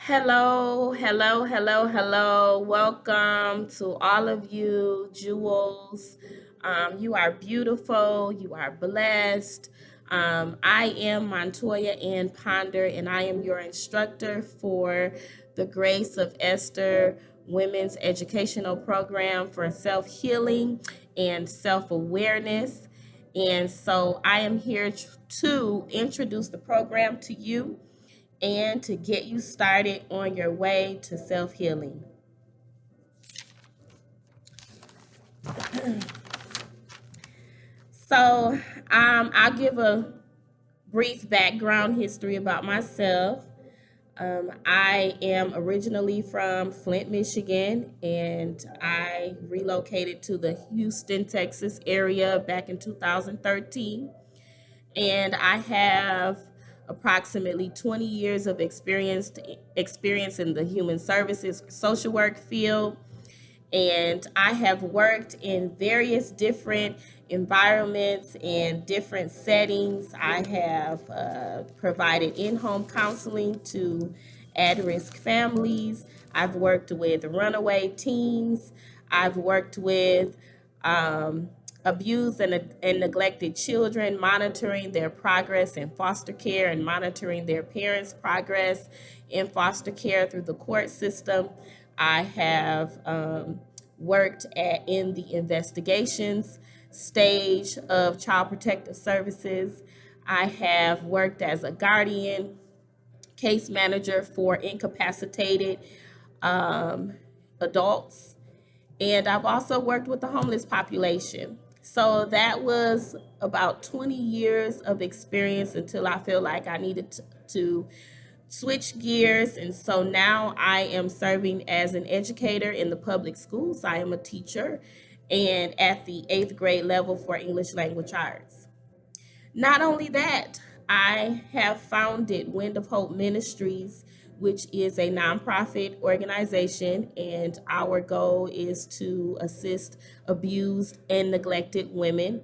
Hello, hello, hello, hello. Welcome to all of you, jewels. You are beautiful. You are blessed. I am Montoya Ann Ponder, and I am your instructor for the Grace of Esther Women's Educational Program for Self Healing and Self Awareness. And so I am here to introduce the program to you and to get you started on your way to self healing. So, I'll give a brief background history about myself. I am originally from Flint, Michigan, and I relocated to the Houston, Texas area back in 2013. And I have approximately 20 years of experience in the human services social work field, and I have worked in various different environments and different settings. I have provided in-home counseling to at-risk families. I've worked with runaway teens. I've worked with abused and neglected children, monitoring their progress in foster care and monitoring their parents' progress in foster care through the court system. I have worked in the investigations stage of Child Protective Services. I have worked as a guardian, case manager for incapacitated um, adults, and I've also worked with the homeless population. So that was about 20 years of experience until I feel like I needed to switch gears. And so now I am serving as an educator in the public schools. I am a teacher and at the 8th grade level for English language arts. Not only that, I have founded Wind of Hope Ministries, which is a nonprofit organization, and our goal is to assist abused and neglected women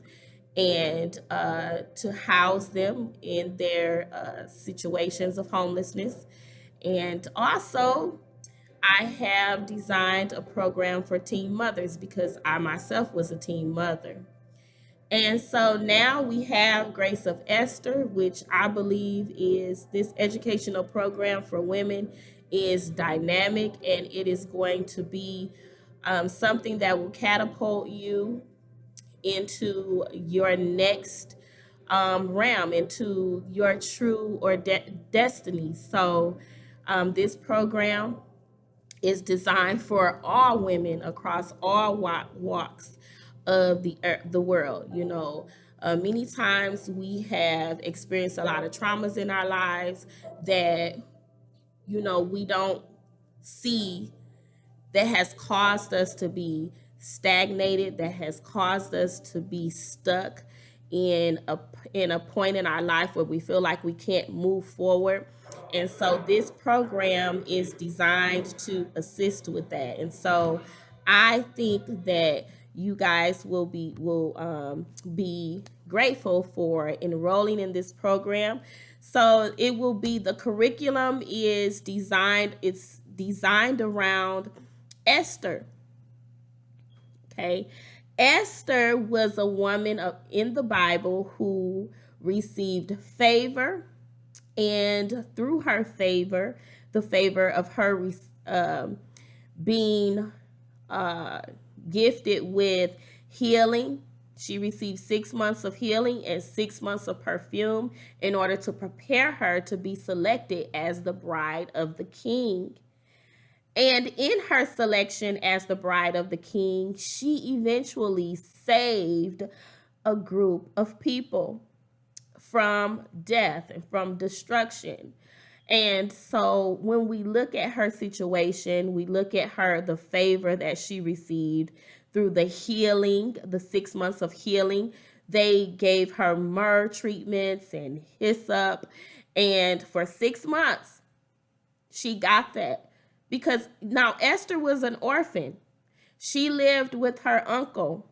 and to house them in their situations of homelessness. And also, I have designed a program for teen mothers because I myself was a teen mother. And so now we have Grace of Esther, which I believe is this educational program for women is dynamic, and it is going to be something that will catapult you into your next realm, into your true or destiny. So this program is designed for all women across all walks of the world. Many times we have experienced a lot of traumas in our lives that we don't see, that has caused us to be stagnated, that has caused us to be stuck in a point in our life where we feel like we can't move forward. And so this program is designed to assist with that. And so I think that you guys will be grateful for enrolling in this program. So it will be, the curriculum is designed, it's designed around Esther. Okay. Esther was a woman in the Bible who received favor, and through her favor, the favor of her being uh, gifted with healing, she received 6 months of healing and 6 months of perfume in order to prepare her to be selected as the bride of the king. And in her selection as the bride of the king, she eventually saved a group of people from death and from destruction. And so when we look at her situation, we look at the favor that she received through the healing, the 6 months of healing. They gave her myrrh treatments and hyssop. And for 6 months, she got that. Because now Esther was an orphan. She lived with her uncle.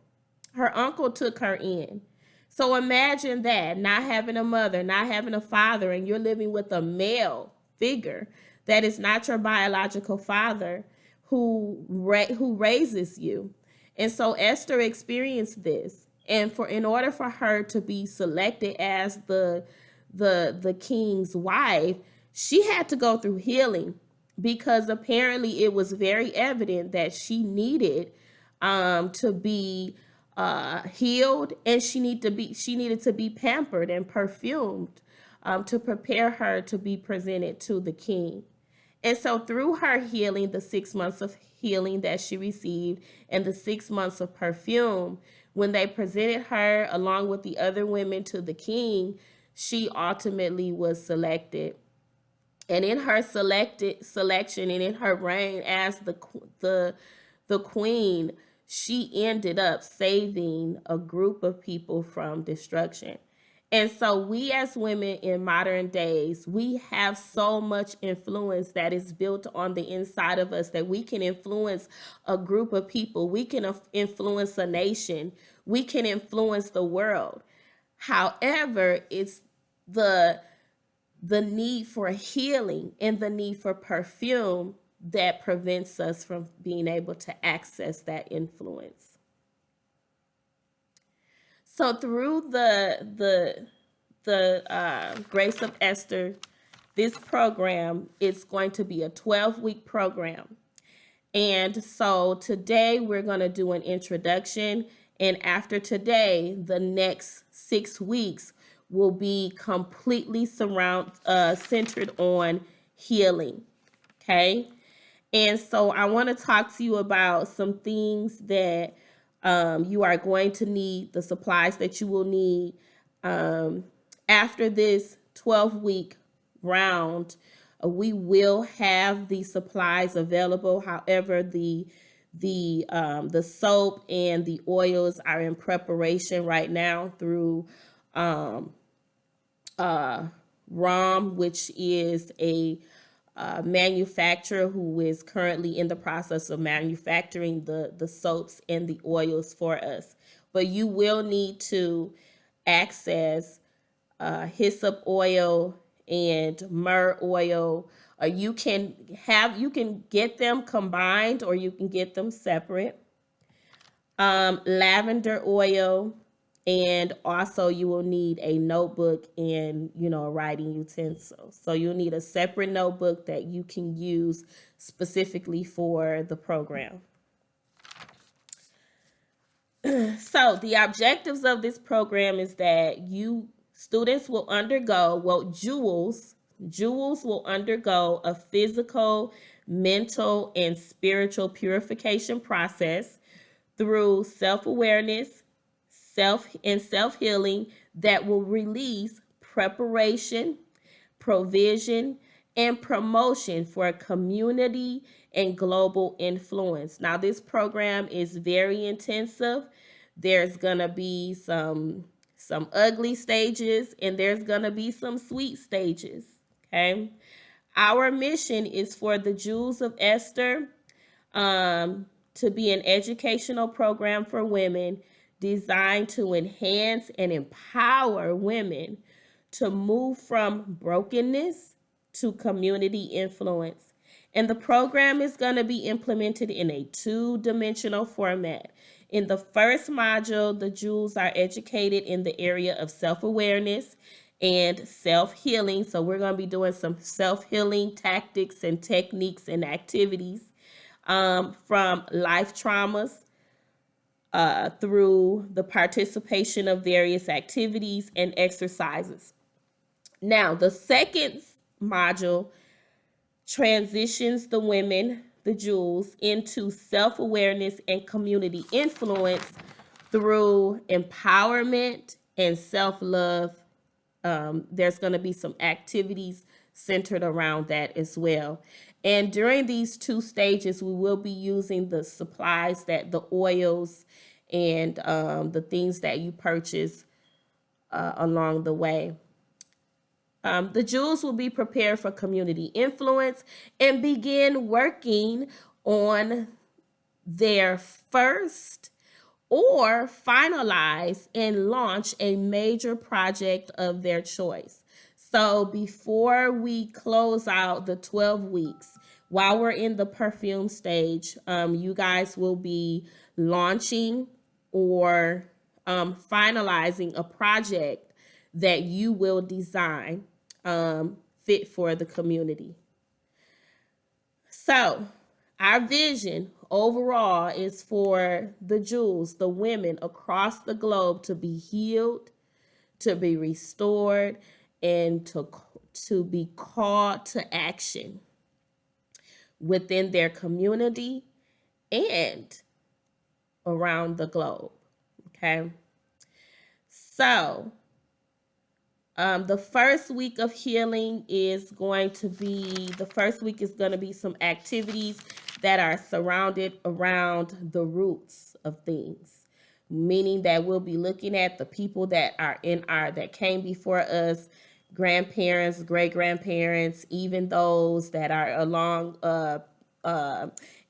Her uncle took her in. So imagine that, not having a mother, not having a father, and you're living with a male figure. That is not your biological father who raises you. And so Esther experienced this. And in order for her to be selected as the king's wife, she had to go through healing, because apparently it was very evident that she needed to be healed, and she needed to be pampered and perfumed to prepare her to be presented to the king. And so through her healing, the 6 months of healing that she received and the 6 months of perfume, when they presented her along with the other women to the king, she ultimately was selected. And in her selection and in her reign as the queen, she ended up saving a group of people from destruction. And so we as women in modern days, we have so much influence that is built on the inside of us, that we can influence a group of people. We can influence a nation. We can influence the world. However, it's the the need for healing and the need for perfume that prevents us from being able to access that influence. So through the Grace of Esther, this program is going to be a 12-week program. And so today we're going to do an introduction. And after today, the next 6 weeks will be completely centered on healing. Okay. And so I want to talk to you about some things that you are going to need, the supplies that you will need after this 12-week round. We will have the supplies available. However, the soap and the oils are in preparation right now through ROM, which is a manufacturer who is currently in the process of manufacturing the soaps and the oils for us. But you will need to access hyssop oil and myrrh oil. You can get them combined or you can get them separate. Lavender oil, and also you will need a notebook and a writing utensil. So you'll need a separate notebook that you can use specifically for the program. So the objectives of this program is that students will undergo, jewels will undergo a physical, mental, and spiritual purification process through self-awareness, self-healing that will release preparation, provision, and promotion for community and global influence. Now, this program is very intensive. There's gonna be some ugly stages, and there's gonna be some sweet stages. Okay. Our mission is for the Jewels of Esther to be an educational program for women designed to enhance and empower women to move from brokenness to community influence. And the program is going to be implemented in a 2-dimensional format. In the first module, the jewels are educated in the area of self-awareness and self-healing. So we're going to be doing some self-healing tactics and techniques and activities from life traumas through the participation of various activities and exercises. Now, the second module transitions the women, the jewels, into self-awareness and community influence through empowerment and self-love. There's going to be some activities centered around that as well. And during these 2 stages, we will be using the supplies, the oils and the things that you purchase along the way. The jewels will be prepared for community influence and begin working on their first or finalize and launch a major project of their choice. So before we close out the 12 weeks, while we're in the perfume stage, you guys will be launching or finalizing a project that you will design fit for the community. So, our vision overall is for the jewels, the women across the globe to be healed, to be restored, and to be called to action within their community and around the globe. Okay. So, the first week of healing is going to be some activities that are surrounded around the roots of things, meaning that we'll be looking at the people that are that came before us, grandparents, great grandparents, even those that are along uh,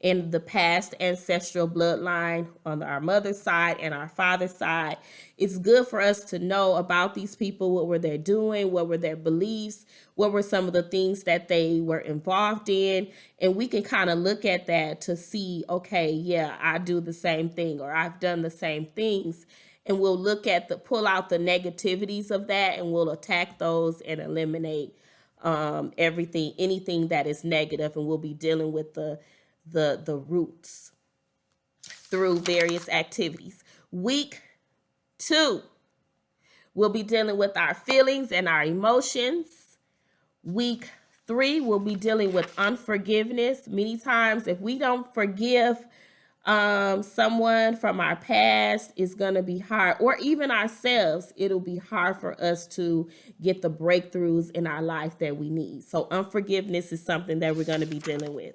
in the past ancestral bloodline on our mother's side and our father's side. It's good for us to know about these people, what were they doing, what were their beliefs, what were some of the things that they were involved in, and we can kind of look at that to see, okay, yeah, I do the same thing, or I've done the same things, and we'll look at pull out the negativities of that, and we'll attack those and eliminate anything that is negative, and we'll be dealing with the roots through various activities. Week 2, we'll be dealing with our feelings and our emotions. Week 3, we'll be dealing with unforgiveness. Many times, if we don't forgive someone from our past, it's going to be hard, or even ourselves, it'll be hard for us to get the breakthroughs in our life that we need. So unforgiveness is something that we're going to be dealing with.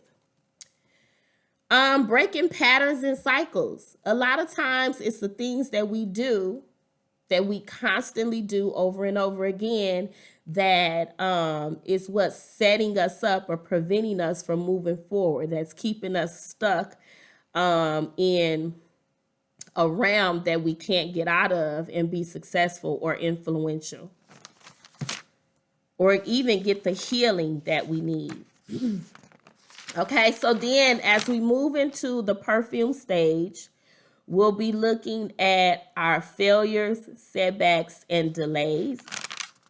Breaking patterns and cycles. A lot of times it's the things that we do, that we constantly do over and over again, that is what's setting us up or preventing us from moving forward, that's keeping us stuck in a realm that we can't get out of and be successful or influential, or even get the healing that we need. Okay, so then as we move into the perfume stage, we'll be looking at our failures, setbacks, and delays.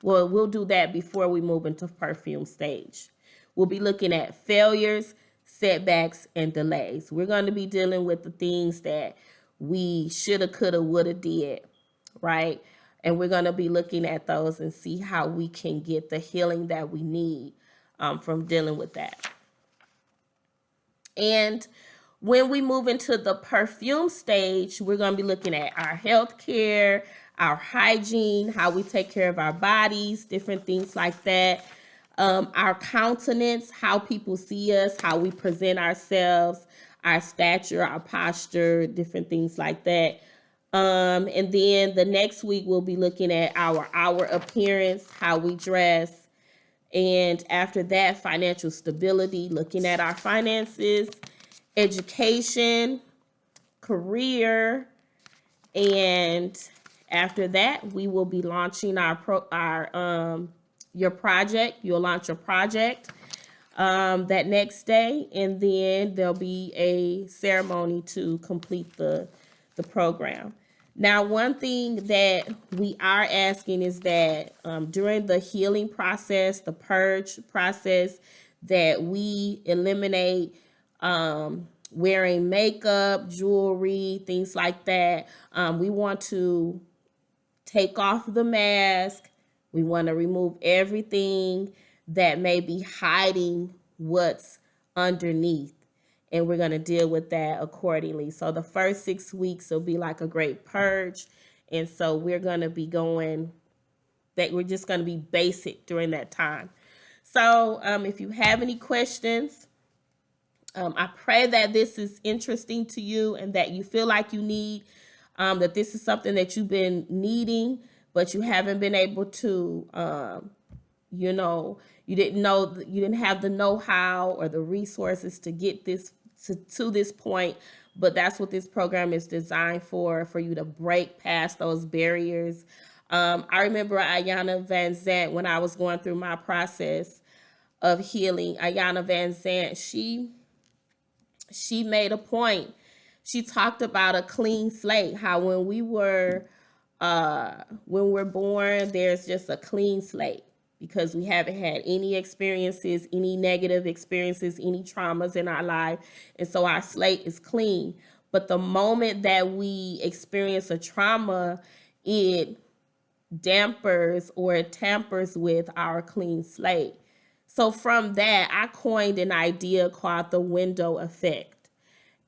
Well, we'll do that before we move into perfume stage. We'll be looking at failures, setbacks, and delays. We're going to be dealing with the things that we shoulda, coulda, woulda did, right? And we're going to be looking at those and see how we can get the healing that we need from dealing with that. And when we move into the perfume stage, we're going to be looking at our health care, our hygiene, how we take care of our bodies, different things like that. Our countenance, how people see us, how we present ourselves, our stature, our posture, different things like that. And then the next week, we'll be looking at our appearance, how we dress. And after that, financial stability, looking at our finances, education, career, and after that, we will be launching your project. You'll launch your project that next day, and then there'll be a ceremony to complete the program. Now, one thing that we are asking is that during the healing process, the purge process, that we eliminate wearing makeup, jewelry, things like that. We want to take off the mask. We want to remove everything that may be hiding what's underneath. And we're going to deal with that accordingly. So the first 6 weeks will be like a great purge. And so we're going to be we're just going to be basic during that time. So if you have any questions, I pray that this is interesting to you and that you feel like you need, that this is something that you've been needing, but you haven't been able to, you didn't have the know-how or the resources to get this to this point. But that's what this program is designed for you to break past those barriers I remember Ayanna Van Zant when I was going through my process of healing. Ayanna Van Zant, she made a point. She talked about a clean slate, how when we're born, there's just a clean slate because we haven't had any experiences, any negative experiences, any traumas in our life. And so our slate is clean. But the moment that we experience a trauma, it dampers or it tampers with our clean slate. So from that, I coined an idea called the window effect.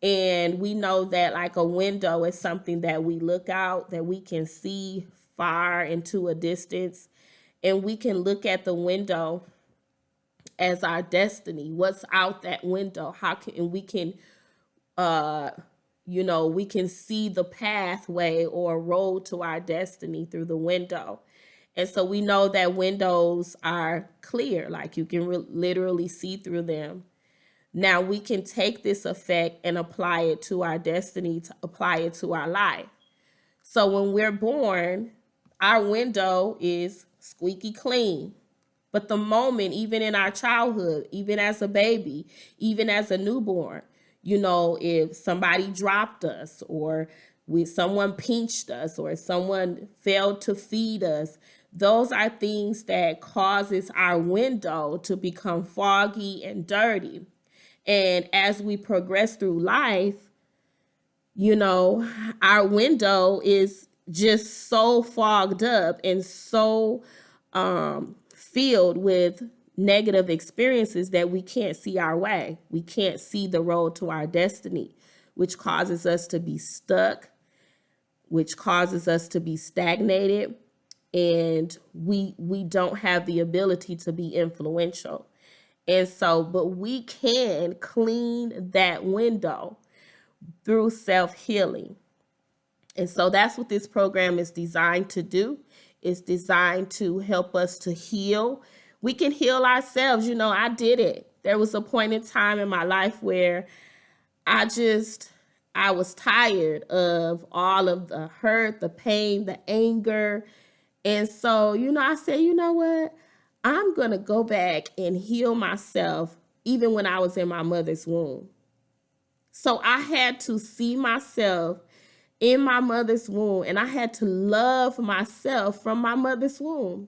And we know that like a window is something that we look out, that we can see far into a distance, and we can look at the window as our destiny. What's out that window? How can and we can uh we can see the pathway or road to our destiny through the window. And so we know that windows are clear, like you can literally see through them. Now we can take this effect and apply it to our destiny, to apply it to our life. So when we're born, our window is squeaky clean. But the moment, even in our childhood, even as a baby, even as a newborn, if somebody dropped us or someone pinched us or someone failed to feed us, those are things that causes our window to become foggy and dirty. And as we progress through life, our window is just so fogged up and so filled with negative experiences that we can't see our way. We can't see the road to our destiny, which causes us to be stuck, which causes us to be stagnated, and we don't have the ability to be influential. And so, but we can clean that window through self-healing. And so that's what this program is designed to do. It's designed to help us to heal. We can heal ourselves. I did it. There was a point in time in my life where I was tired of all of the hurt, the pain, the anger. And so, I said, you know what? I'm going to go back and heal myself even when I was in my mother's womb. So I had to see myself in my mother's womb, and I had to love myself from my mother's womb.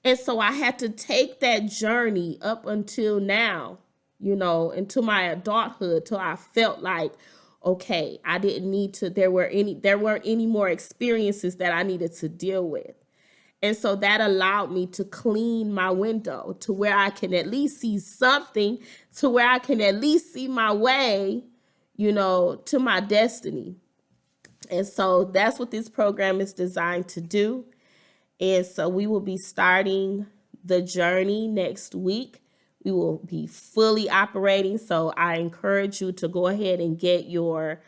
And so I had to take that journey up until now, into my adulthood, till I felt like, okay, I didn't need to, there weren't any more experiences that I needed to deal with. And so that allowed me to clean my window to where I can at least see something, to where I can at least see my way, to my destiny. And so that's what this program is designed to do. And so we will be starting the journey next week. We will be fully operating. So I encourage you to go ahead and get your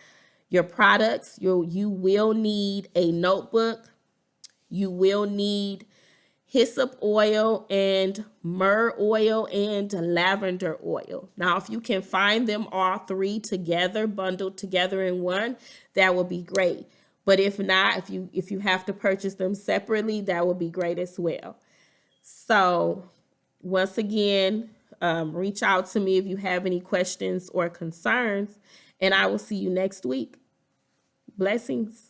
products. You will need a notebook. You will need hyssop oil and myrrh oil and lavender oil. Now, if you can find them all three together, bundled together in one, that would be great. But if not, if you have to purchase them separately, that would be great as well. So once again, reach out to me if you have any questions or concerns, and I will see you next week. Blessings.